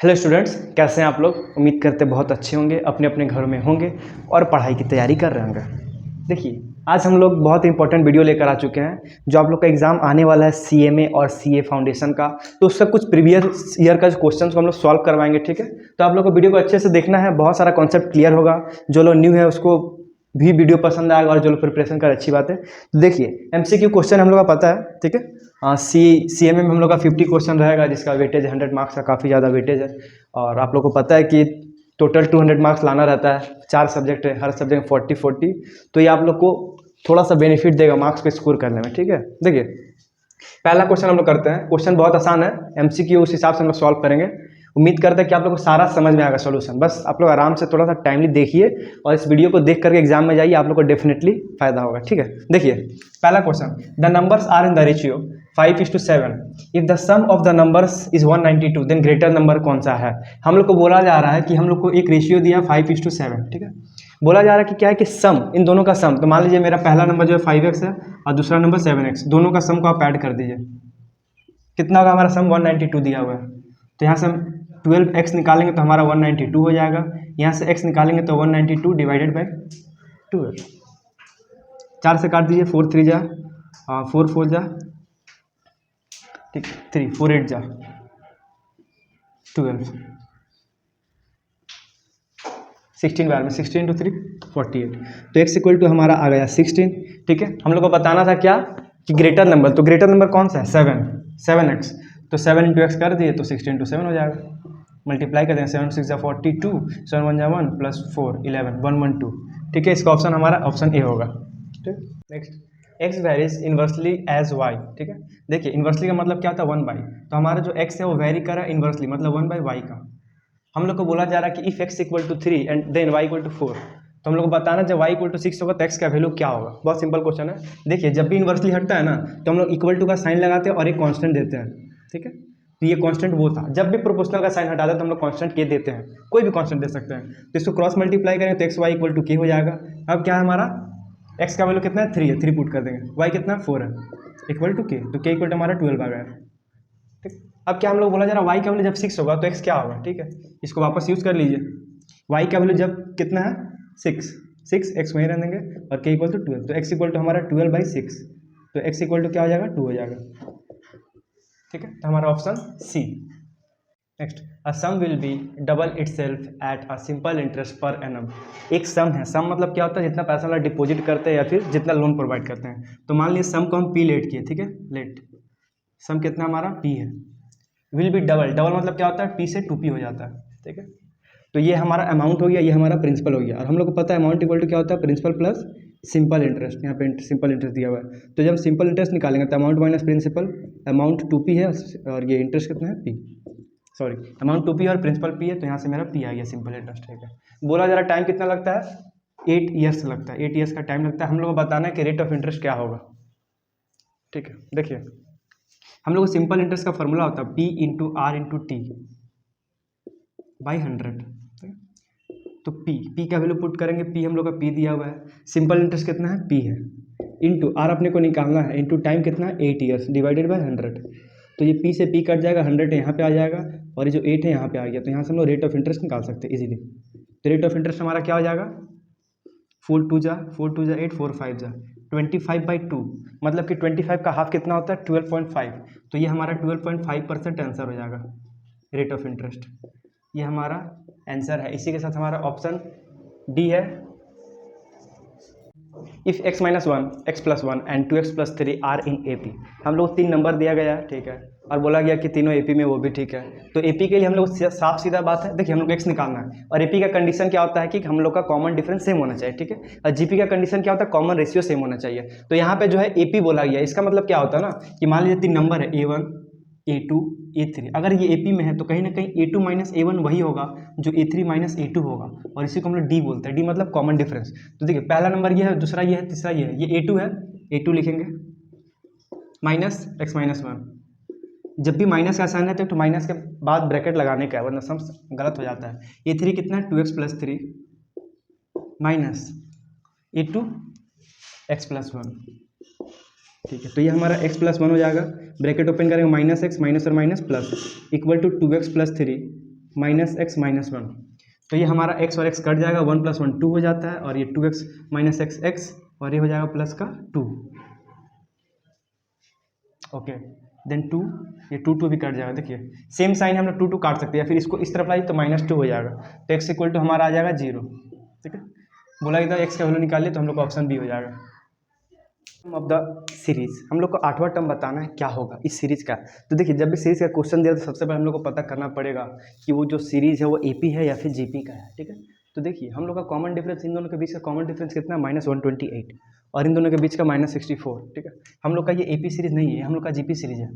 Hello students, कैसे हैं आप लोग। उम्मीद करते बहुत अच्छे होंगे, अपने अपने घरों में होंगे और पढ़ाई की तैयारी कर रहे होंगे। देखिए, आज हम लोग बहुत इंपॉर्टेंट वीडियो लेकर आ चुके हैं। जो आप लोग का एग्ज़ाम आने वाला है सीएमए और सीए फाउंडेशन का, तो उसका कुछ प्रीवियस ईयर का क्वेश्चन को हम लोग सॉल्व करवाएंगे। ठीक है, तो आप लोग को वीडियो को अच्छे से देखना है, बहुत सारा कॉन्सेप्ट क्लियर होगा। जो लोग न्यू है उसको भी वीडियो पसंद आएगा और जो लोग प्रिपरेशन कर अच्छी बात है। तो देखिए, एमसीक्यू क्वेश्चन हम लोग का पता है। ठीक है, सीएमए में हम लोग का 50 क्वेश्चन रहेगा, जिसका वेटेज 100 मार्क्स का काफ़ी ज़्यादा वेटेज है। और आप लोग को पता है कि टोटल 200 मार्क्स लाना रहता है। 4 सब्जेक्ट है, हर सब्जेक्ट 40-40, तो ये आप लोग को थोड़ा सा बेनिफिट देगा मार्क्स को स्कोर करने में। ठीक है, देखिए पहला क्वेश्चन हम लोग करते हैं। क्वेश्चन बहुत आसान है, एमसीक्यू उस हिसाब से हम लोग सॉल्व करेंगे। उम्मीद करते हैं कि आप लोग को सारा समझ में आएगा सॉल्यूशन। बस आप लोग आराम से थोड़ा सा टाइमली देखिए और इस वीडियो को देख करके एग्जाम में जाइए, आप लोग को डेफिनेटली फायदा होगा। ठीक है, देखिए पहला question, the numbers are in the ratio 5:7। If the sum of the numbers is 192, then greater number कौन सा है। हम लोग को बोला जा रहा है कि हम लोग को एक रेशियो दिया 5:7। ठीक है, बोला जा रहा है कि क्या है कि सम, इन दोनों का सम। तो मान लीजिए मेरा पहला नंबर जो है 5x है और दूसरा नंबर 7x, दोनों का सम को आप ऐड कर दीजिए। कितना होगा हमारा सम? 192 दिया हुआ है। तो यहाँ से हम 12x निकालेंगे तो हमारा 192 हो जाएगा। यहाँ से x निकालेंगे तो 192 डिवाइडेड बाई 12। 4 से काट दीजिए, 4 3 जा 4 4 जा, ठीक, 3 4 8 जा 12, 16 बार में 16 × 3 48। तो x इक्वल टू हमारा आ गया 16। ठीक है, हम लोग को बताना था क्या कि ग्रेटर नंबर। तो ग्रेटर नंबर कौन सा है? 7x। तो 7 × x कर दिए तो 16 × 7 हो जाएगा। मल्टीप्लाई कर देंगे, 7 6 जा 42, 7 1 जा 1 + 4 11 112। ठीक है, इसका ऑप्शन हमारा ऑप्शन ए होगा। ठीक, next, x varies inversely as y। ठीक है, देखिए इन्वर्सली का मतलब क्या होता है? 1/। तो हमारा जो x है वो वेरी कर रहा है इन्वर्सली, मतलब 1/y का। हम लोग को बोला जा रहा है कि if x equal to 3 and then y equal to 4। तो हम लोग को बताना जब y इक्वल टू 6 होगा तो x का वैल्यू क्या होगा। बहुत सिंपल क्वेश्चन है। देखिए, जब भी इन्वर्सली हटता है ना, तो हम लोग इक्वल टू का साइन लगाते हैं और एक कांस्टेंट देते हैं। ठीक है, तो ये कांस्टेंट वो था। जब भी प्रोपोर्शनल का साइन हटाते हैं तो हम लोग कांस्टेंट के देते हैं, कोई भी कांस्टेंट दे सकते हैं। तो इसको क्रॉस मल्टीप्लाई करें तो x y equal to k हो जाएगा। अब क्या है हमारा x का वैल्यू कितना है? 3 है, 3 पुट कर देंगे। y कितना है? 4 है, इक्वल टू k, तो k इक्वल टू हमारा 12 आ गया। ठीक, अब क्या हम लोग बोला जा रहा है y का वैल्यू जब 6 होगा तो x क्या होगा। ठीक है, इसको वापस यूज कर लीजिए। y का वैल्यू जब कितना है? 6 x वहीं रह देंगे और k इक्वल टू 12, तो x इक्वल टू हमारा 12/6, तो x इक्वल टू क्या हो जाएगा? 2 हो जाएगा। ठीक है, तो हमारा option C. Next, a sum will be double itself at a simple interest per annum. एक सम है, सम मतलब क्या होता है? जितना पैसा वाला डिपॉजिट करते हैं या फिर जितना लोन प्रोवाइड करते हैं। तो मान लीजिए सम को हम पी लेट किए। ठीक है, लेट सम कितना हमारा p है। विल बी डबल, डबल मतलब क्या होता है? p से 2p हो जाता है। ठीक है, तो ये हमारा अमाउंट हो गया, ये हमारा प्रिंसिपल हो गया। और हम लोग को पता है अमाउंट इक्वल टू क्या होता है? Principal plus simple interest. यहाँ पे सिंपल इंटरेस्ट दिया हुआ है, तो जब हम सिंपल इंटरेस्ट निकालेंगे तो amount minus principal, amount 2p है और ये इंटरेस्ट कितना है? p, सॉरी अमाउंट 2p और प्रिंसिपल p है, तो यहाँ से मेरा p आ गया सिंपल इंटरेस्ट। ठीक है, बोला जा रहा टाइम कितना लगता है? 8 ईयर्स लगता है, 8 ईयर्स का टाइम लगता है। हम लोग को बताना है कि रेट ऑफ इंटरेस्ट क्या होगा। ठीक है, देखिए हम लोग को सिंपल इंटरेस्ट का फॉर्मूला होता है p × r × t बाई 100। तो p का वैल्यू पुट करेंगे, p हम लोग का p दिया हुआ है। सिंपल इंटरेस्ट कितना है? p है, इंटू r अपने को निकालना है, इंटू टाइम कितना है? 8 ईयर्स डिवाइडेड बाई 100। तो ये p से p कट जाएगा, 100 यहाँ पे आ जाएगा और ये जो 8 है यहाँ पे आ गया। तो यहाँ से हम लोग रेट ऑफ इंटरेस्ट निकाल सकते हैं इजीली। तो रेट ऑफ इंटरेस्ट हमारा क्या हो जाएगा? 4 2 जा 8 4 5 जा 25/2, मतलब कि 25 का हाफ कितना होता है? 12.5। तो ये हमारा 12.5% आंसर हो जाएगा रेट ऑफ इंटरेस्ट। ये हमारा आंसर है। इसी के साथ हमारा ऑप्शन डी है। If x - 1 x + 1 and 2x + 3 are in AP। हम लोग 3 नंबर दिया गया है। ठीक है, और बोला गया कि तीनों AP में, वो भी ठीक है। तो AP के लिए हम लोग साफ सीधा बात है, देखिए हम लोग x निकालना है और AP का कंडीशन क्या होता है कि हम लोग का कॉमन डिफरेंस सेम होना चाहिए। ठीक है, और GP का कंडीशन क्या होता है? कॉमन रेशियो सेम होना चाहिए। तो यहाँ पे जो है AP बोला गया, इसका मतलब क्या होता है ना कि मान लीजिए 3 नंबर है A1 A2 A3, अगर ये AP में है तो कहीं ना कहीं A2 - A1 वही होगा जो A3 - A2 होगा, और इसी को हम लोग D बोलते हैं। D मतलब कॉमन डिफरेंस। तो देखिए पहला नंबर ये है, दूसरा ये है, तीसरा ये है। ये A2 है, A2 लिखेंगे माइनस x - 1। जब भी माइनस का साइन है तो माइनस के बाद ब्रैकेट लगाने का है, वरना सम गलत हो जाता है। A3 कितना है? 2x + 3 minus A2 x + 1। ठीक है, तो ये हमारा x + 1 हो जाएगा। ब्रैकेट ओपन करेंगे, -x माइनस और minus plus equal to 2x + 3 minus x minus one, तो ये हमारा x और x कट जाएगा, 1 + 1 2 हो जाता है, और ये 2x माइनस एक्स एक्स, और ये हो जाएगा प्लस का 2। ओके, देन 2, ये 2 भी कट जाएगा। देखिए सेम साइन हम लोग 2 काट सकते हैं, या फिर इसको इस तरफ लाई तो -2 हो जाएगा, तो x इक्वल टू हमारा आ जाएगा 0। ठीक है, बोला गया था x का वैल्यू निकालिए, तो हम लोग का ऑप्शन बी हो जाएगा। ऑफ द सीरीज, हम लोग को 8वां टर्म बताना है क्या होगा इस सीरीज का। तो देखिए जब भी सीरीज का क्वेश्चन दिया तो सबसे पहले हम लोग को पता करना पड़ेगा कि वो जो सीरीज है वो एपी है या फिर जीपी का है। ठीक है, तो देखिए हम लोग का कॉमन डिफरेंस, इन दोनों के बीच का कॉमन डिफरेंस कितना है, -128, और इन दोनों के बीच का -64। ठीक है, हम लोग का ये एपी सीरीज नहीं है, हम लोग का जीपी सीरीज है,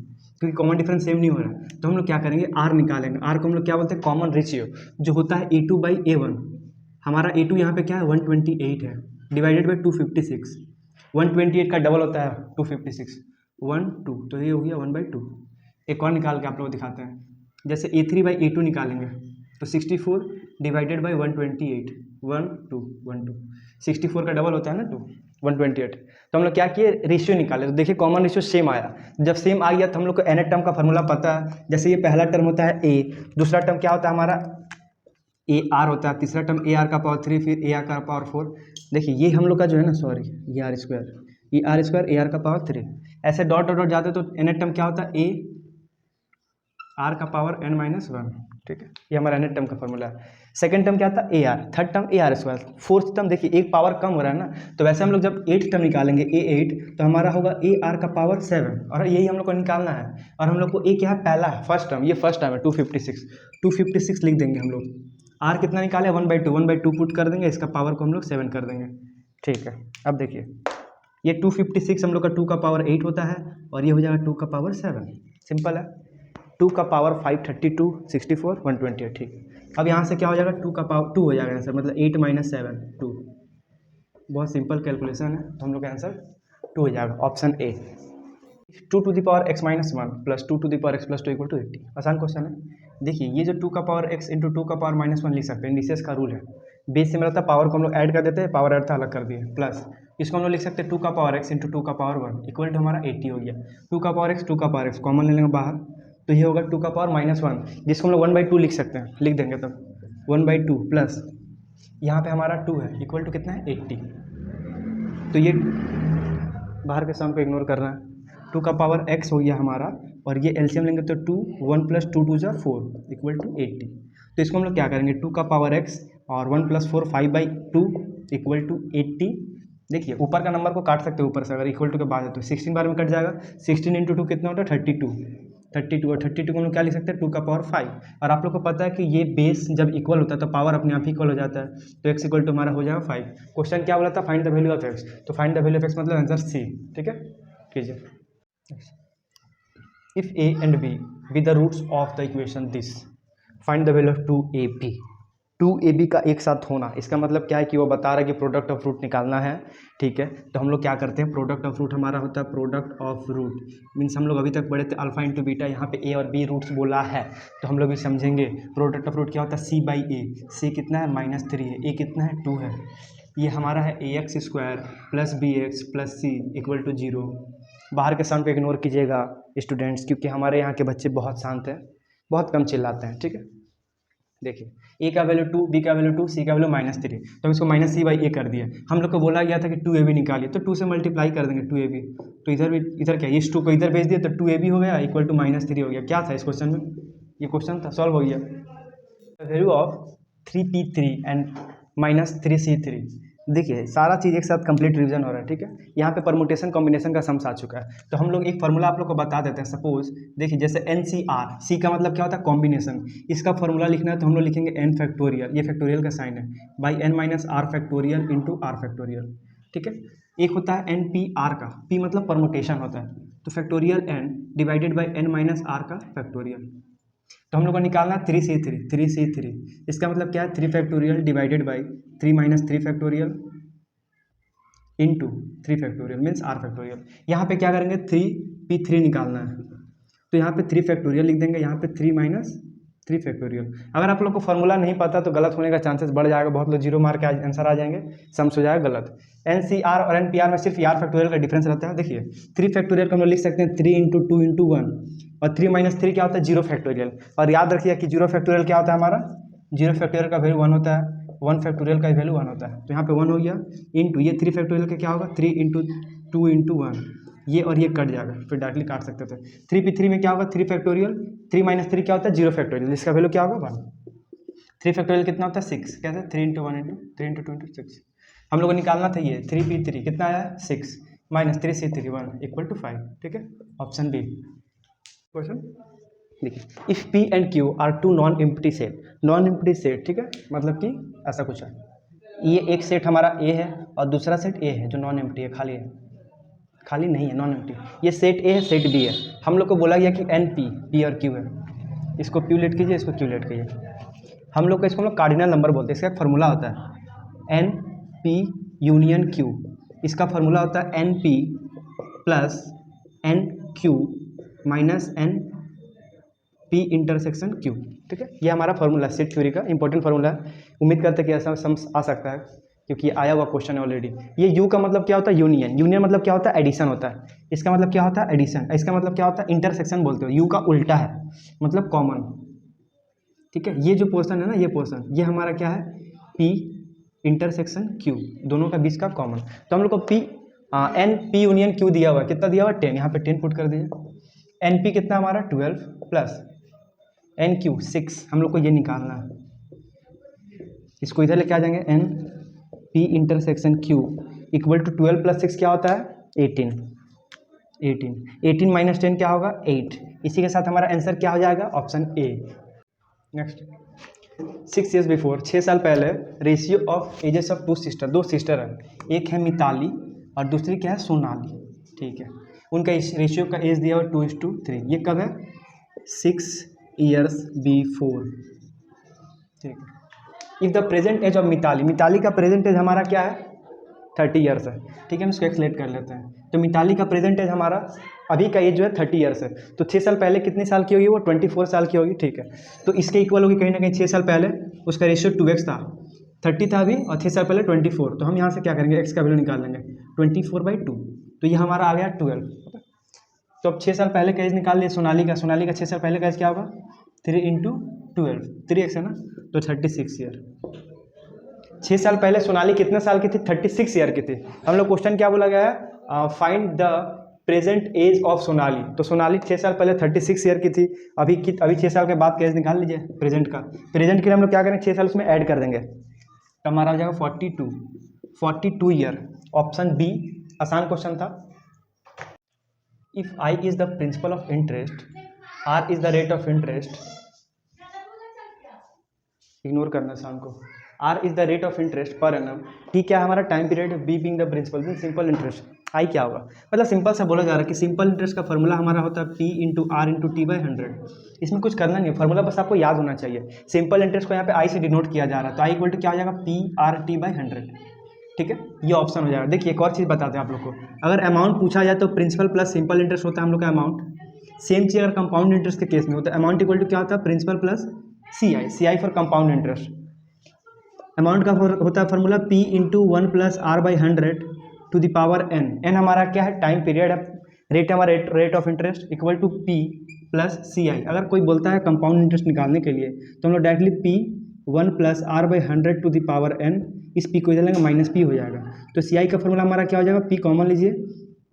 क्योंकि कॉमन डिफरेंस सेम नहीं हो रहा है। तो हम लोग क्या करेंगे, आर निकालेंगे। आर को हम लोग क्या बोलते हैं, कॉमन रेशियो, जो होता है A2/A1। हमारा A2 यहाँ पे क्या है, 128 है, डिवाइडेड बाई 256। 128 का डबल होता है 256, 1 2, तो ये हो गया 1/2। एक और निकाल के आप लोग दिखाते हैं, जैसे A3/A2 निकालेंगे तो 64 डिवाइडेड बाई 128, 1 2 1 2, 64 का डबल होता है ना 2, 128। तो हम लोग क्या किए, रेशियो निकाले, तो देखिए कॉमन रेशियो सेम आया। जब सेम आ गया तो हम लोग को nth टर्म का फॉर्मूला पता है। जैसे ये पहला टर्म होता है a, दूसरा टर्म क्या होता है हमारा ए आर होता है, तीसरा टर्म ए आर का पावर 3, फिर ए आर का पावर 4। देखिए ये हम लोग का जो है ना, सॉरी ये आर स्क्वायर, ये आर स्क्वायर ए आर का पावर 3, ऐसे डॉट डॉट डॉट जाते तो nth टर्म क्या होता है, ए आर का पावर n-1। ठीक है, ये हमारा nth टर्म का फॉर्मूला है। सेकंड टर्म क्या था, A R, third term A R square, fourth term देखिए एक पावर कम हो रहा है ना, तो वैसे हम लोग जब 8th टर्म निकालेंगे A8, तो हमारा होगा ए आर का पावर 7, और यही हम लोग को निकालना है। और हम लोग को ए क्या है, पहला है, फर्स्ट टर्म, ये फर्स्ट टर्म है 256 लिख देंगे हम लोग। आर कितना निकाले, 1/2 पुट कर देंगे, इसका पावर को हम लोग 7 कर देंगे। ठीक है, अब देखिए ये 256 हम लोग का 2 का पावर 8 होता है, और ये हो जाएगा 2 का पावर 7, सिंपल है। 2 का पावर 5 32 64 128। ठीक, अब यहाँ से क्या हो जाएगा, 2 का पावर 2 हो जाएगा आंसर, मतलब 8 - 7 2। बहुत सिंपल कैलकुलेशन है, तो हम लोग का आंसर 2 हो जाएगा, option A. 2 to the power x - 1 plus 2 to the power x + 2 = 80। आसान क्वेश्चन है। देखिए ये जो 2 का पावर x इंटू 2 का पावर -1 लिख सकते हैं, इंडिसेस का रूल है। बेस से मिलता है, पावर को हम लोग ऐड कर देते हैं, पावर ऐड था अलग कर दिए, प्लस इसको हम लोग लिख सकते हैं 2 का पावर x इंटू 2 का पावर 1 इक्वल टू हमारा 80 हो गया। 2 का पावर x कॉमन ले लेंगे बाहर, तो ये होगा 2 का पावर -1, जिसको हम लोग 1/2 लिख सकते हैं, लिख देंगे तब 1/2 प्लस यहाँ पे हमारा 2 है इक्वल टू कितना है 80। तो ये बाहर के सम को इग्नोर करना है, 2 का पावर x हो गया हमारा, और ये एलसीएम लेंगे तो 2, 1 + 2 2 = 4 इक्वल टू 80। तो इसको हम लोग क्या करेंगे, 2 का पावर x और 1 + 4 5/2 इक्वल टू 80। देखिए ऊपर का नंबर को काट सकते हो, ऊपर से अगर इक्वल टू के बाद है तो 16 बार में कट जाएगा। 16 × 2 कितना होता है 32, और 32 को हम लोग क्या लिख सकते हैं 2 का पावर 5। और आप लोग को पता है कि ये बेस जब इक्वल होता है तो पावर अपने आप ही इक्वल हो जाता है, तो x इक्वल टू हमारा हो जाएगा 5। क्वेश्चन क्या बोला था, find the value of x, तो find the value of x मतलब आंसर सी। ठीक है, कीजिए। If a and b be the roots of the equation this, find the value of 2ab। 2ab का एक साथ होना, इसका मतलब क्या है कि वो बता रहा है कि प्रोडक्ट ऑफ रूट निकालना है। ठीक है, तो हम लोग क्या करते हैं, प्रोडक्ट ऑफ रूट हमारा होता है प्रोडक्ट ऑफ रूट, मीन्स हम लोग अभी तक पढ़े थे अल्फा इंटू बीटा, यहाँ पे a और b रूट्स बोला है, तो हम लोग भी समझेंगे प्रोडक्ट ऑफ रूट क्या होता है, c/a। c कितना है -3 है, a कितना है 2 है, ये हमारा है ax² + bx + c equal to 0। बाहर के साउंड को इग्नोर कीजिएगा स्टूडेंट्स, क्योंकि हमारे यहाँ के बच्चे बहुत शांत हैं, बहुत कम चिल्लाते हैं। ठीक है, देखिए a का वैल्यू 2, b का वैल्यू 2, c का वैल्यू -3, तो हम इसको -c/a कर दिया। हम लोग को बोला गया था कि 2ab निकालिए, तो 2 से मल्टीप्लाई कर देंगे 2ab, तो इधर क्या, इस 2 को इधर भेज दिया तो 2ab हो गया इक्वल टू -3 हो गया। क्या था इस क्वेश्चन में, ये क्वेश्चन था, सॉल्व हो गया। Value of 3p3 and -3c3। देखिए सारा चीज़ एक साथ कंप्लीट रिवीजन हो रहा है। ठीक है, यहाँ पे परमुटेशन कॉम्बिनेशन का सम्स आ चुका है, तो हम लोग एक फार्मूला आप लोग को बता देते हैं। सपोज देखिए जैसे NCR, C का मतलब क्या होता है कॉम्बिनेशन, इसका फार्मूला लिखना है तो हम लोग लिखेंगे n फैक्टोरियल, ये फैक्टोरियल का साइन है, by n - r factorial into r factorial. ठीक है, एक होता है NPR का, P मतलब परमुटेशन होता है, तो factorial n divided by n - r का फैक्टोरियल। तो हम लोग को निकालना 3c3, इसका मतलब क्या है 3 factorial divided by 3 - 3 factorial into 3 factorial means r factorial. यहाँ पे क्या करेंगे 3p3 निकालना है, तो यहाँ पे 3 फैक्टोरियल लिख देंगे, यहाँ पे 3 - 3 फैक्टोरियल। अगर आप लोग को फॉर्मूला नहीं पता तो गलत होने का चांसेस बढ़ जाएगा, बहुत लोग 0 मार्क के आंसर आ जाएंगे, सम्स हो जाएगा गलत। NCR और NPR में सिर्फ यार फैक्टोरियल का डिफरेंस रहता है। देखिए 3 फैक्टोरियल को हम लोग लिख सकते हैं 3 × 2 × 1 और 3 - 3 क्या होता है 0 फैक्टोरियल। और याद रखिए कि 0 फैक्टोरियल क्या होता है हमारा, 0 फैक्टोरियल का वैल्यू 1 होता है, 1 फैक्टोरियल का वैल्यू 1 होता है। तो यहाँ पे 1 हो गया इंटू ये 3 फैक्टोरियल का क्या होगा 3 × 2 × 1, ये और ये कट जाएगा, फिर डायरेक्टली काट सकते थे। 3 × 3 में क्या होगा 3 फैक्टोरियल, 3 - 3 क्या होता है 0 फैक्टोरियल, जिसका वैल्यू क्या होगा 1। 3 फैक्टोरियल कितना होता है 6, कैसे 3 × 1 × 3 × 2 × 6। हम लोग को निकालना था ये 3 कितना आया 6 -3 से 3 1 = 5। ठीक है, ऑप्शन बी क्वेश्चन। देखिए if P and Q are 2 non empty set, non empty set, ठीक है, मतलब कि ऐसा कुछ है, ये एक सेट हमारा A है और दूसरा सेट A है जो नॉन एम्प्टी है, खाली है, खाली नहीं है, नॉन एम्प्टी। ये सेट A है, सेट B है। हम लोग को बोला गया कि NP, P और Q है, इसको Q लेट कीजिए, इसको Q लेट कीजिए। हम लोग को इसको हम लोग कार्डिनल नंबर बोलते हैं, इसका एक फार्मूला होता है NP यूनियन Q, इसका फार्मूला होता है NP + NQ - NP intersection Q। ठीक है, ये हमारा फार्मूला सेट थ्योरी का इंपॉर्टेंट फार्मूला है। उम्मीद करते हैं कि ऐसा सम्स आ सकता है क्योंकि आया हुआ क्वेश्चन है ऑलरेडी। ये U का मतलब क्या होता है यूनियन, यूनियन मतलब क्या होता है एडिशन होता है, इसका मतलब क्या होता है एडिशन, इसका मतलब क्या होता है इंटरसेक्शन बोलते हो, U का उल्टा है मतलब कॉमन। ठीक है, ये जो पोर्शन है ना, ये पोर्शन ये हमारा क्या है P इंटरसेक्शन Q, दोनों का बीच का कॉमन। तो हम लोग को NP यूनियन Q दिया हुआ है, कितना दिया हुआ है 10, यहाँ पे 10 पुट कर दीजिए। NP कितना हमारा 12 प्लस NQ 6, हम लोग को ये निकालना है, इसको इधर लेके आ जाएंगे NP इंटरसेक्शन Q = 12 + 6 क्या होता है 18 - 10 क्या होगा 8। इसी के साथ हमारा आंसर क्या हो जाएगा option A। Next 6 years before, 6 साल पहले, ratio of ages of 2 sister, 2 sister है, एक है मिताली और दूसरी क्या है सोनाली। ठीक है, उनका रेशियो का एज दिया हुआ 2:3। ये कब है 6 years बिफोर। ठीक है, if the present age of Mitali, Mitali का प्रेजेंट एज हमारा क्या है 30 ईयर्स है। ठीक है, हम इसको एक्सलेट कर लेते हैं। तो मिताली का प्रेजेंट एज हमारा अभी का एज जो है 30 ईयर्स है, तो 6 साल पहले कितने साल की होगी वो 24 साल की होगी। ठीक है, तो इसके इक्वल होगी कहीं ना कहीं 6 साल पहले उसका रेशियो 2x था, 30 था अभी, और 6 साल पहले 24। तो हम यहाँ से क्या करेंगे x का वैल्यू निकाल लेंगे 24/2, तो ये हमारा आ गया 12। तो अब 6 साल पहले का एज निकाल लिए सोनाली का, सोनाली का 6 साल पहले का एज क्या होगा 3 × 12, 3x है ना, तो 36 ईयर। 6 साल पहले सोनाली कितने साल की थी 36 ईयर की थी। हम लोग क्वेश्चन क्या बोला गया है find the present age of Sonali, तो सोनाली 6 साल पहले 36 ईयर की थी, अभी 6 साल के बाद का एज निकाल लीजिए प्रेजेंट का। प्रेजेंट के लिए हम लोग क्या करेंगे 6 साल उसमें ऐड कर देंगे, तो हमारा हो जाएगा 42 ईयर। ऑप्शन बी आसान क्वेश्चन था। If I is the principal of interest, R is the rate of interest, ignore करना शाम को, R is the rate of interest per annum, T क्या है हमारा time period, B being the principal, mean simple interest, I क्या होगा। मतलब simple सा बोला जा रहा है कि सिंपल इंटरेस्ट का फॉर्मूला हमारा होता है P × R × T/100। इसमें कुछ करना नहीं है, फॉर्मूला बस आपको याद होना चाहिए। सिंपल इंटरेस्ट को यहाँ पे I से डिनोट किया जा रहा है, तो I = क्या हो जाएगा PR/T/100। ठीक है, ये ऑप्शन हो जाएगा। देखिए एक और चीज़ बताते हैं आप लोग को, अगर अमाउंट पूछा जाए तो प्रिंसिपल प्लस सिंपल इंटरेस्ट होता है हम लोग का अमाउंट। सेम चीज़ अगर कंपाउंड इंटरेस्ट के केस में होता है, अमाउंट = क्या होता है principal plus CI for compound interest. Amount का होता है फॉर्मूला P × 1 + R/100 n हमारा क्या है टाइम पीरियड है, रेट हमारा rate of interest = P + CI। अगर कोई बोलता है कंपाउंड इंटरेस्ट निकालने के लिए तो हम लोग डायरेक्टली P 1 + R/100 n, इस P को इधर लेंगे -P हो जाएगा। तो CI का फॉर्मूला हमारा क्या हो जाएगा, P कॉमन लीजिए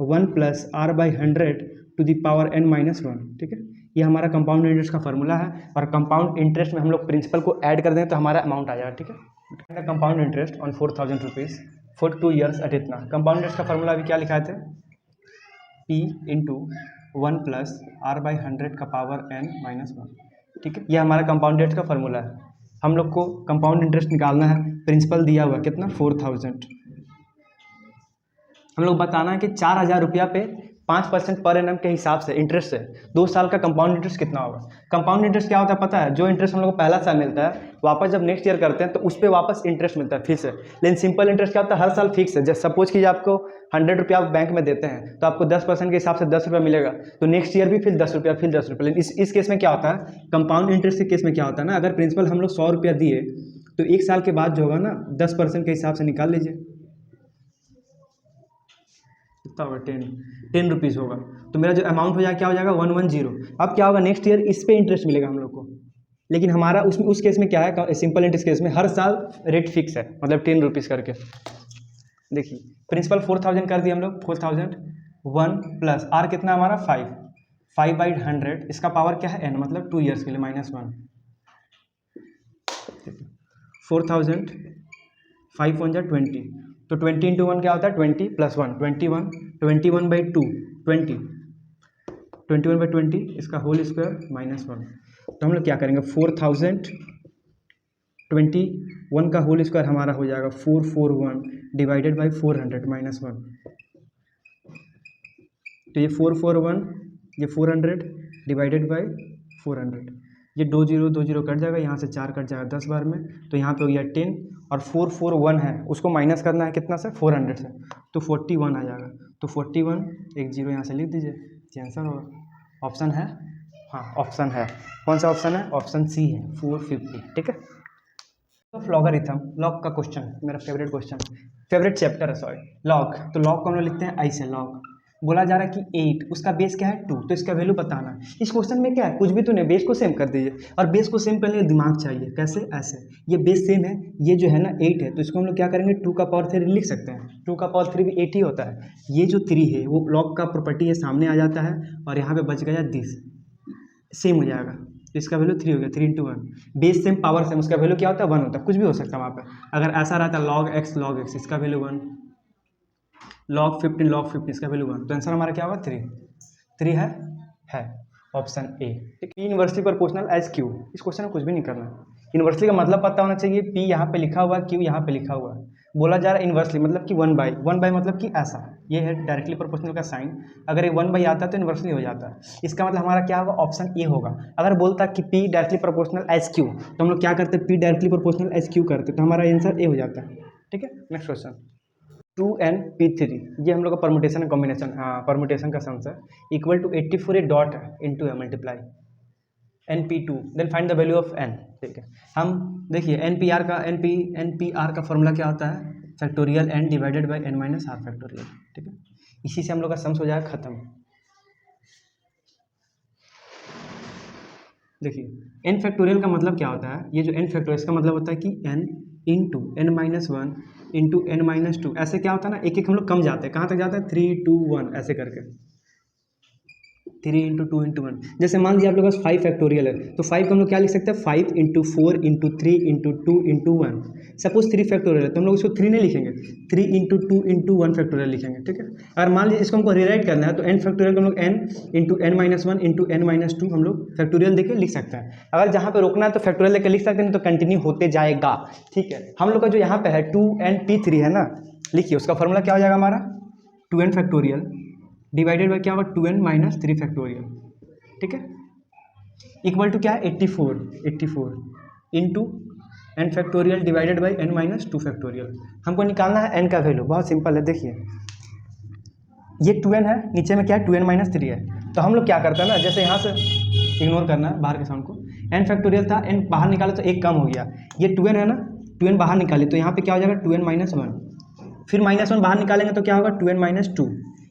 1 + R/100 n-1। ठीक है, ये हमारा कंपाउंड इंटरेस्ट का फॉर्मूला है, और कंपाउंड इंटरेस्ट में हम लोग प्रिंसिपल को ऐड कर दें तो हमारा अमाउंट आ जाएगा। ठीक है, compound interest on 4000 rupees for 2 years at इतना। कंपाउंड इंटरेस्ट का फॉर्मूला अभी क्या लिखा थे P × 1 + R/100 n-1। ठीक है, ये हमारा कंपाउंड इंटरेस्ट का फॉर्मूला है। हम लोग को कंपाउंड इंटरेस्ट निकालना है, प्रिंसिपल दिया हुआ कितना 4000। हम लोग बताना है कि 4000 रुपया पे 5% पर एनम के हिसाब से इंटरेस्ट है, 2 साल का कंपाउंड इंटरेस्ट कितना होगा? कंपाउंड इंटरेस्ट क्या होता है पता है? जो इंटरेस्ट हम लोग को पहला साल मिलता है, वापस जब नेक्स्ट ईयर करते हैं तो उस पर वापस इंटरेस्ट मिलता है फिर से। लेकिन सिंपल इंटरेस्ट क्या होता है? हर साल फिक्स है। जैसे सपोज कीजिए आपको 100 रुपया आप बैंक में देते हैं तो आपको 10% के हिसाब से 10 रुपया मिलेगा, तो नेक्स्ट ईयर भी फिर 10 रुपया, फिर 10 रुपया। लेकिन इस केस में क्या होता है? कंपाउंड इंटरेस्ट के केस में क्या होता है ना, अगर प्रिंसिपल हम लोग 100 रुपया दिए तो 1 साल के बाद जो होगा ना 10% के हिसाब से निकाल लीजिए, कितना होगा? 10 रुपीज़ होगा। तो मेरा जो अमाउंट हो जाएगा क्या हो जाएगा? 110। अब क्या होगा? नेक्स्ट ईयर इस पे इंटरेस्ट मिलेगा हम लोग को। लेकिन हमारा उस केस में क्या है? सिंपल इंटरेस्ट केस में हर साल रेट फिक्स है, मतलब 10 रुपीज़ करके। देखिए प्रिंसिपल 4000 कर दिए हम लोग, 4000 1 प्लस आर कितना हमारा 5/100, इसका पावर क्या है? n, मतलब 2 ईयर्स के लिए -1। 4000 5 1 20, तो 20 × 1 क्या होता है? 20 + 1 21, 21/2 20, 21/20, इसका होल स्क्वायर -1। तो हम लोग क्या करेंगे? 4021 का होल स्क्वायर हमारा हो जाएगा 441 डिवाइडेड बाई 400 -1। तो ये 441, ये 400 डिवाइडेड बाई 400, ये 2 0 कट जाएगा, यहाँ से 4 कट जाएगा 10 बार में, तो यहाँ पे हो गया 10। और 441 है, उसको माइनस करना है कितना से? 400 से, तो 41 आ जाएगा। तो 41, एक जीरो यहाँ से लिख दीजिए, ये आंसर होगा। ऑप्शन है, हाँ ऑप्शन है। कौन सा ऑप्शन है? ऑप्शन सी है, 450। ठीक है। तो लॉगरिथम, लॉग का क्वेश्चन मेरा फेवरेट क्वेश्चन, फेवरेट चैप्टर है सॉरी, लॉग। तो लॉग को हम लोग लिखते हैं आई से। लॉग बोला जा रहा है कि 8, उसका बेस क्या है? 2, तो इसका वैल्यू बताना है। इस क्वेश्चन में क्या है? कुछ भी तो नहीं, बेस को सेम कर दीजिए। और बेस को सेम करने का दिमाग चाहिए। कैसे? ऐसे, ये बेस सेम है, ये जो है ना 8 है, तो इसको हम लोग क्या करेंगे? 2 का पावर 3 लिख सकते हैं। 2 का पावर 3 भी 8 ही होता है। ये जो 3 है वो लॉग का प्रॉपर्टी है, सामने आ जाता है, और यहाँ पे बच गया दिस, सेम हो जाएगा। तो इसका वैल्यू 3 हो गया, 3 × 1। बेस सेम पावर सेम, उसका वैल्यू क्या होता है? 1 होता है। कुछ भी हो सकता है वहाँ पे। अगर ऐसा रहता log x log x, इसका वैल्यू 1, log 15 इसका वैल्यू 1, तो आंसर हमारा क्या होगा? 3 है ऑप्शन ए। ठीक, यूनिवर्सिटी प्रोपोर्शनल एज क्यू। इस क्वेश्चन में कुछ भी नहीं करना है। यूनिवर्सिटी का मतलब पता होना चाहिए। पी यहाँ पे लिखा हुआ है, क्यू यहाँ पे लिखा हुआ है। बोला जा रहा है इन्वर्सली, मतलब कि 1/1 मतलब कि ऐसा, ये है डायरेक्टली प्रोपोर्शनल का साइन। अगर ये 1/, आता है तो इन्वर्सली हो जाता है। इसका मतलब हमारा क्या होगा? ऑप्शन ए होगा। अगर बोलता कि P directly proportional as Q, तो हम लोग क्या करते? P directly proportional as Q करते, तो हमारा आंसर ए हो जाता है। ठीक है। नेक्स्ट क्वेश्चन, 2np3, ये हम लोग का परमुटेशन कॉम्बिनेशन, हाँ परमुटेशन का सम्स है। Equal to 84 a dot into multiply np2, then find the value of n। ठीक है। हम देखिए npr का फॉर्मूला क्या होता है? Factorial n divided by n minus R factorial. ठीक है। इसी से हम लोग का सम्स हो जाएगा खत्म। देखिए n फैक्टोरियल का मतलब क्या होता है? ये जो n फैक्टोरियल, इसका मतलब होता है कि n into n-1 into n-2। ऐसे क्या होता है ना, एक एक हम लोग कम जाते हैं। कहाँ तक जाते हैं? 3 2 1 ऐसे करके, 3 × 2 × 1। जैसे मान लीजिए आप लोग के पास 5 फैक्टोरियल है, तो 5 को हम लोग क्या लिख सकते हैं? 5 × 4 × 3 × 2 × 1। सपोज 3 फैक्टोरियल है, तो हम लोग इसको 3 नहीं लिखेंगे, 3 × 2 × 1 फैक्टोरियल लिखेंगे। ठीक है। अगर मान लीजिए इसको हमको रिराइट करना है, तो n फैक्टोरियल को हम लोग n × n-1 × n-2 हम लोग फैक्टोरियल देके लिख सकते हैं। अगर जहाँ पे रोकना है तो फैक्टोरियल लेके लिख सकते हैं, तो कंटिन्यू होते जाएगा। ठीक है। हम लोग का जो यहाँ पे है 2np3 है ना, लिखिए उसका फॉर्मूला क्या हो जाएगा हमारा? 2n फैक्टोरियल डिवाइडेड बाई क्या होगा? 2n - 3 factorial. ठीक है। इक्वल टू क्या है? 84 into n factorial divided by n - 2 factorial. हमको निकालना है n का वैल्यू। बहुत सिंपल है, देखिए ये 2n है, नीचे में क्या है? 2n - 3 है। तो हम लोग क्या करते हैं ना, जैसे यहाँ से इग्नोर करना है बाहर के साउंड को। n फैक्टोरियल था, n बाहर निकाले तो एक कम हो गया। ये 2n है ना, 2n बाहर निकाले तो यहाँ पे क्या हो जाएगा? 2n - 1। फिर -1 बाहर निकालेंगे तो क्या होगा? 2n - 2।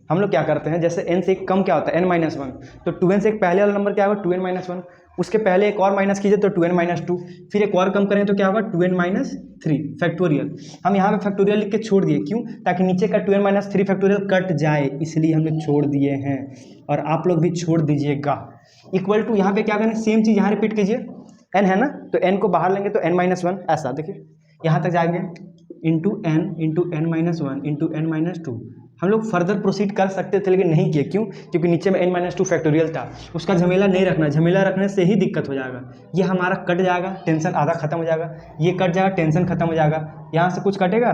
हम लोग क्या करते हैं, जैसे n से एक कम क्या होता है? n - 1। तो 2n से एक पहले वाला नंबर क्या होगा? 2n - 1। उसके पहले एक और माइनस कीजिए तो 2n - 2। फिर एक और कम करें तो क्या होगा? 2n - 3 factorial. हम यहाँ पे फैक्टोरियल लिख के छोड़ दिए, क्यों? ताकि नीचे का 2n - 3 फैक्टोरियल कट जाए, इसलिए हम लोग छोड़ दिए हैं, और आप लोग भी छोड़ दीजिएगा। इक्वल टू यहाँ पे क्या करें? सेम चीज़ यहाँ रिपीट कीजिए। n है ना, तो n को बाहर लेंगे तो n - 1 ऐसा, देखिए यहाँ तक जाएंगे, इंटू n × n - 1 × n - 2। हम लोग फर्दर प्रोसीड कर सकते थे, लेकिन नहीं किए। क्यों? क्योंकि नीचे में n - 2 फैक्टोरियल था, उसका झमेला नहीं रखना। झमेला रखने से ही दिक्कत हो जाएगा। ये हमारा कट जाएगा, टेंशन आधा खत्म हो जाएगा। ये कट जाएगा, टेंशन खत्म हो जाएगा। यहाँ से कुछ कटेगा,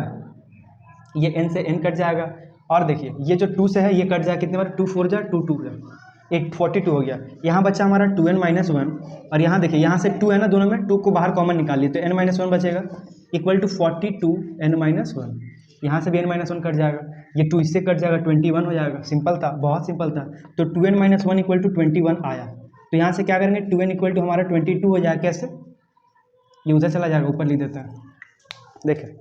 ये n से n कट जाएगा, और देखिए ये जो 2 से है ये कट जाए कितने बार, 2 4 जा 2 2 जा 8 42 हो गया। यहाँ बचा हमारा 2n-1 और यहाँ देखिए यहाँ से 2 है ना दोनों में, 2 को बाहर कॉमन निकाल लिए तो n-1 बचेगा इक्वल टू 42n-1। यहाँ से भी n-1 कट जाएगा, ये 2 इससे कट जाएगा 21 हो जाएगा। सिंपल था, बहुत सिंपल था। तो 2n-1 इक्वल टू 21 आया। तो यहाँ से क्या करेंगे, 2n इक्वल टू हमारा 22 हो जाएगा। कैसे, ये उधर चला जाएगा, ऊपर लिख देता है। देखिए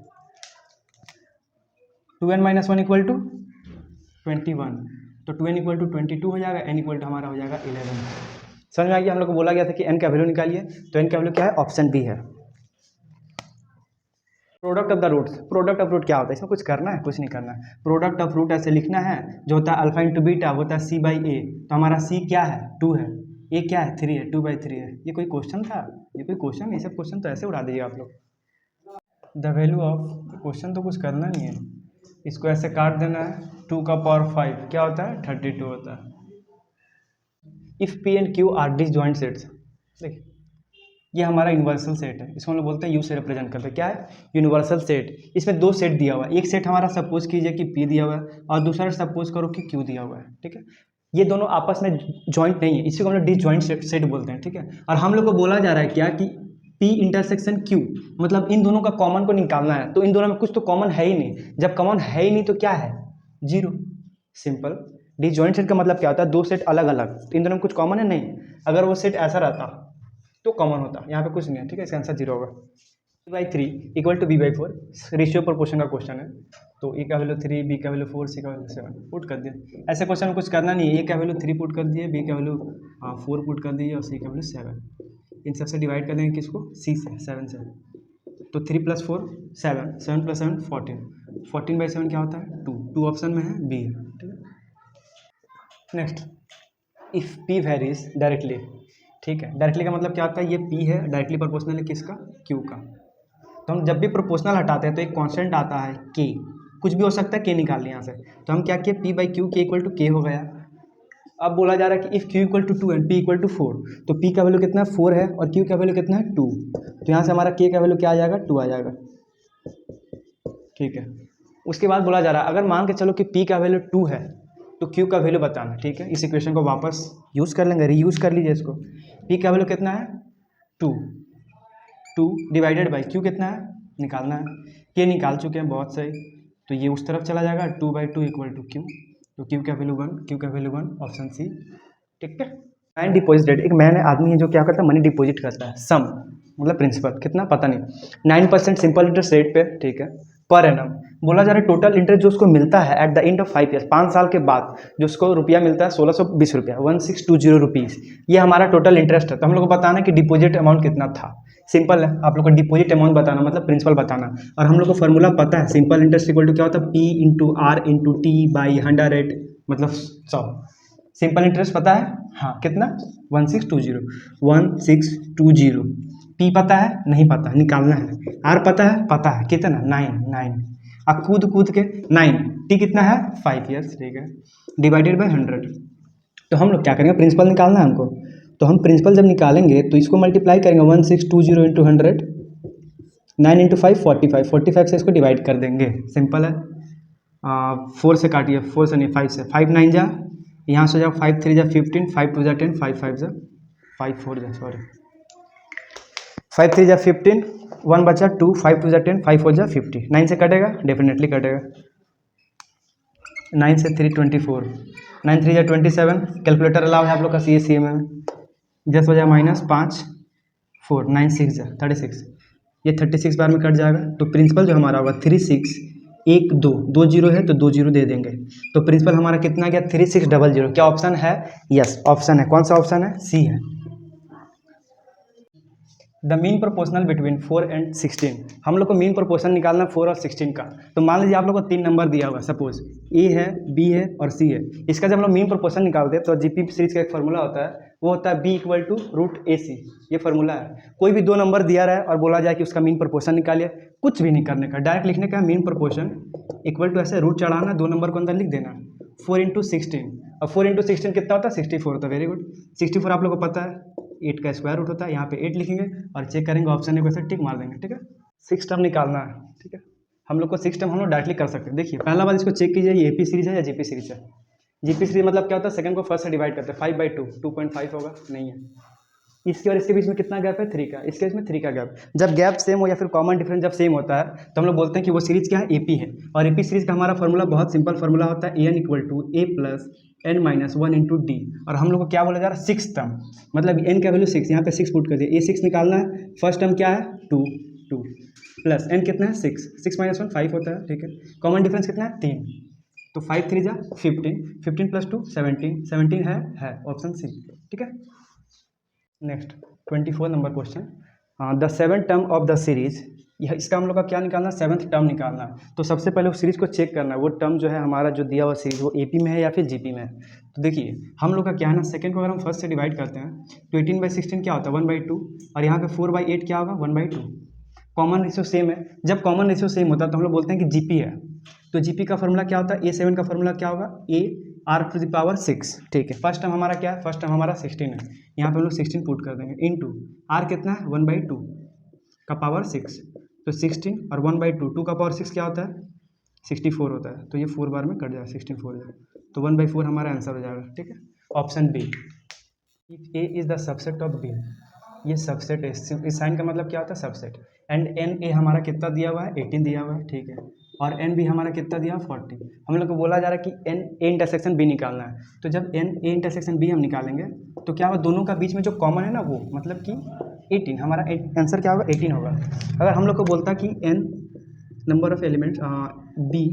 2n-1 इक्वल टू 21, तो 2n इक्वल टू 22 हो जाएगा, n इक्वल टू हमारा हो जाएगा 11। समझ में आ गया। हम लोग को बोला गया था कि n का वैल्यू निकालिए, तो n का वैल्यू क्या है, ऑप्शन बी है। Product of the roots, product of root क्या होता है, इसमें कुछ करना है, कुछ नहीं करना है। प्रोडक्ट ऑफ रूट ऐसे लिखना है, जो होता है अल्फा इंटू बीटा होता है c बाई ए। तो हमारा c क्या है, 2 है, a क्या है, 3 है, 2/3 है। ये कोई क्वेश्चन था, ये कोई क्वेश्चन, ये सब क्वेश्चन तो ऐसे उड़ा दीजिए आप लोग। द वैल्यू ऑफ, क्वेश्चन तो कुछ करना नहीं है, इसको ऐसे काट देना है। 2 का पावर 5 क्या होता है, 32 होता है। If P and Q R disjoint sets, देखिए ये हमारा यूनिवर्सल सेट है, इसको हम लोग बोलते हैं यू से रिप्रेजेंट करते हैं। क्या है, यूनिवर्सल सेट। इसमें 2 सेट दिया हुआ है, एक सेट हमारा सपोज कीजिए कि पी दिया हुआ है और दूसरा सपोज करो कि क्यू दिया हुआ है। ठीक है, ये दोनों आपस में जॉइंट नहीं है, इसी को हम लोग डिसजॉइंट सेट बोलते हैं। ठीक है, और हम लोग को बोला जा रहा है क्या कि P इंटरसेक्शन Q, मतलब इन दोनों का कॉमन को निकालना है। तो इन दोनों में कुछ तो कॉमन है ही नहीं, जब कॉमन है ही नहीं तो क्या है, 0। सिंपल। डिसजॉइंट सेट का मतलब क्या होता है, 2 सेट अलग अलग, तो इन दोनों में कुछ कॉमन है नहीं। अगर वो सेट ऐसा रहता तो कॉमन होता, यहाँ पे कुछ नहीं है। ठीक है, इसका आंसर 0 होगा। b/3 equal to b/4, ratio proportion का क्वेश्चन है। तो ए का वैल्यू 3, बी का वैल्यू 4, सी का वैल्यू 7 पुट कर दिए। ऐसे क्वेश्चन में कुछ करना नहीं है, ए का वैल्यू 3 पुट कर दिए, बी का वैल्यू 4 पुट कर दिए और सी का वैल्यू 7। इन सबसे डिवाइड कर देंगे किसको, सी से, 7 से। तो 3 + 4 7, 7 + 7 14, 14/7 क्या होता है, 2। 2 ऑप्शन में है, बी है। ठीक है, next, if P varies directly. ठीक है, डायरेक्टली का मतलब क्या होता है, ये पी है, डायरेक्टली प्रोपोर्शनल है किसका, क्यू का। तो हम जब भी प्रोपोर्शनल हटाते हैं तो एक कांस्टेंट आता है के, कुछ भी हो सकता है, के निकाल लिया यहाँ से। तो हम क्या किए, p/q के इक्वल टू के हो गया। अब बोला जा रहा है कि if q equal to 2 and p equal to 4, तो p का वैल्यू कितना है, 4 है, और q का वैल्यू कितना है, 2। तो यहाँ से हमारा k का वैल्यू क्या आ जाएगा, 2 आ जाएगा। ठीक है, उसके बाद बोला जा रहा है अगर मान के चलो कि p का वैल्यू 2 है तो q का वैल्यू बताना। ठीक है, इस इक्वेशन को वापस यूज़ कर लेंगे, रीयूज़ कर लीजिए इसको। p का वैल्यू कितना है, 2 डिवाइडेड बाई q कितना है, निकालना है। k निकाल चुके हैं, बहुत सही। तो ये उस तरफ चला जाएगा, 2/2 इक्वल टू q। तो q का वैल्यू 1, q का वैल्यू 1, ऑप्शन सी। ठीक है, मैन डिपॉजिट रेट, एक मैन आदमी है जो क्या करता है, मनी डिपॉजिट करता है। सम मतलब प्रिंसिपल कितना पता नहीं, 9% सिंपल इंटरेस्ट रेट पे। ठीक है, पर एनम बोला जा रहा है टोटल इंटरेस्ट जो उसको मिलता है at the end of 5 years, 5 साल के बाद जो उसको रुपया मिलता है 1620 रुपया, 1620 रुपीज़। ये हमारा टोटल इंटरेस्ट है। तो हम लोग को बताना है कि डिपॉजिट अमाउंट कितना था। सिंपल है, आप लोग को डिपॉजिट अमाउंट बताना मतलब प्रिंसिपल बताना। और हम लोग को फॉर्मूला पता है, सिंपल इंटरेस्ट इक्वल टू क्या होता है, P into R into T by 100, मतलब 100। सिंपल इंटरेस्ट पता है, हाँ कितना, 1620। P पता है, नहीं पता, निकालना है। R पता है कितना, 9। अब कूद के 9, T कितना है, 5 ईयर्स। ठीक है, डिवाइडेड बाई 100। तो हम लोग क्या करेंगे, प्रिंसिपल निकालना है हमको। तो हम प्रिंसिपल जब निकालेंगे तो इसको मल्टीप्लाई करेंगे, 1620 इंटू 100, 9 इंटू 5 45, 45 से इसको डिवाइड कर देंगे। सिंपल है। 4 से काटिए, 4 से नहीं 5 से, 5 9 जा, यहाँ से जाओ 5 3 जा 15, 5 2 जा 10, 5 5 जा 5 4 जा, सॉरी 5 3 जा 15, 1 बचा 2, 5 2 जा 10, 5 4 जा 50। 9 से कटेगा, डेफिनेटली कटेगा। 9 से 3 24, 9 3 जा 27। कैलकुलेटर अलाउ है आप लोग का, CA में 10 बजा -5 4, 9 6 जा 36, ये 36 बार में कट जाएगा। तो प्रिंसिपल जो हमारा होगा 36 1 2, 2 जीरो है तो 2 जीरो दे देंगे। तो प्रिंसिपल हमारा कितना गया, 3600। क्या ऑप्शन है, यस ऑप्शन है। कौन सा ऑप्शन है, सी है। The mean proportional between 4 and 16, हम लोग को मीन प्रोपोर्शन निकालना 4 और 16 का। तो मान लीजिए आप लोग को 3 नंबर दिया हुआ है, सपोज ए है, बी है और सी है। इसका जब हम लोग मीन प्रोपोर्शन निकालते हैं तो जीपी सीरीज का एक फार्मूला होता है, वो होता है बी इक्वल टू रूट ए सी। ये फार्मूला है। कोई भी 2 नंबर दिया रहा है और बोला जाए कि उसका मीन प्रोपोर्शन निकालिए, कुछ भी नहीं करने का, डायरेक्ट लिखने का मीन प्रोपोर्शन इक्वल टू ऐसे रूट चढ़ाना, 2 नंबर को अंदर लिख देना, 4 इंटू 16। और 4 इंटू 16 कितना होता है, 64 होता है। वेरी गुड, 64 आप लोग को पता है 8 का स्क्वायर रूट होता है। यहाँ पे 8 लिखेंगे और चेक करेंगे ऑप्शन में, वैसे टिक मार देंगे। ठीक है, 6 टर्म निकालना है। ठीक है, हम लोग को 6 टर्म हम लोग डायरेक्टली कर सकते हैं। देखिए पहला बार इसको चेक कीजिए, ये AP सीरीज है या GP सीरीज है। GP सीरीज मतलब क्या होता है, सेकंड को फर्स्ट से डिवाइड करते हैं, 5/2 2.5 होगा, नहीं है। इसके और इसके बीच में कितना गैप है, 3 का, इसके बीच में 3 का गैप। जब गैप सेम हो या फिर कॉमन डिफरेंस जब सेम होता है तो हम लोग बोलते हैं कि वो सीरीज क्या है, AP है। और AP सीरीज का हमारा फॉर्मूला बहुत सिंपल फॉर्मूला होता है, n = a + n - 1 × d। और हम लोग को क्या बोला जा रहा है, 6 टर्म, मतलब n का वैल्यू 6, यहाँ पे 6 पुट कर दिए, ये 6 निकालना है। फर्स्ट टर्म क्या है, 2 प्लस n कितना है, 6 - 1 5 होता है, ठीक है। कॉमन डिफरेंस कितना है, 3, तो 5 3 जा 15, 15 + 2 17, 17 है ऑप्शन सी, ठीक है। Next 24 number question, the 7th term of the series, यह इसका हम लोग का क्या निकालना है, 7th टर्म निकालना है। तो सबसे पहले उस सीरीज को चेक करना है, वो टर्म जो है हमारा जो दिया हुआ सीरीज वो AP में है या फिर GP में है। तो देखिए हम लोग का क्या है ना, सेकंड को अगर हम फर्स्ट से डिवाइड करते हैं तो 18/16 क्या होता है, 1/2, और यहाँ पे 4/8 क्या होगा, 1/2। कॉमन रेशियो सेम है, जब कॉमन रेशियो सेम होता है तो हम लोग बोलते हैं कि GP है। तो GP का फॉर्मूला क्या होता है, A7 का फॉर्मूला क्या होगा, AR⁶, ठीक है। फर्स्ट टर्म हमारा क्या है, फर्स्ट टर्म हमारा 16 है, यहाँ पे हम लोग 16 पुट कर देंगे, इनटू R कितना है, 1/2 का पावर 6, तो 16 और 1/2, 2 का पावर 6 क्या होता है, 64 होता है। तो ये 4 बार में कट जाएगा, 16 4 जाएगा, तो 1/4 हमारा आंसर हो जाएगा, ठीक है। Option B, if A is the subset of B, ये सबसेट है, इस साइन का मतलब क्या होता है, सबसेट। एंड NA हमारा कितना दिया हुआ है, 18 दिया हुआ है, ठीक है। और NB हमारा कितना दिया, 40। हम लोग को बोला जा रहा है कि NA * B निकालना है। तो जब NA * B हम निकालेंगे तो क्या होगा, दोनों का बीच में जो कॉमन है ना वो मतलब कि 18, हमारा आंसर क्या होगा, 18 होगा। अगर हम लोग को बोलता कि N number of elements B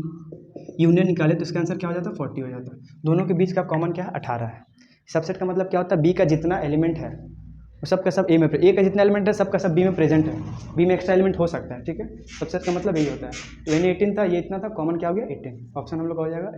union निकाले तो इसका आंसर क्या हो जाता है, 40 हो जाता है। दोनों के बीच का कॉमन क्या है, 18 है। सबसेट का मतलब क्या होता है, B का जितना एलिमेंट है वो सब का सब A में, A का जितना एलिमेंट है सब का सब B में प्रेजेंट है, B में एक्स्ट्रा एलिमेंट हो सकता है, ठीक है। सबसेट का मतलब यही होता है। तो N 18 था, ये इतना था, कॉमन क्या हो गया, 18। ऑप्शन हम लोग का हो जाएगा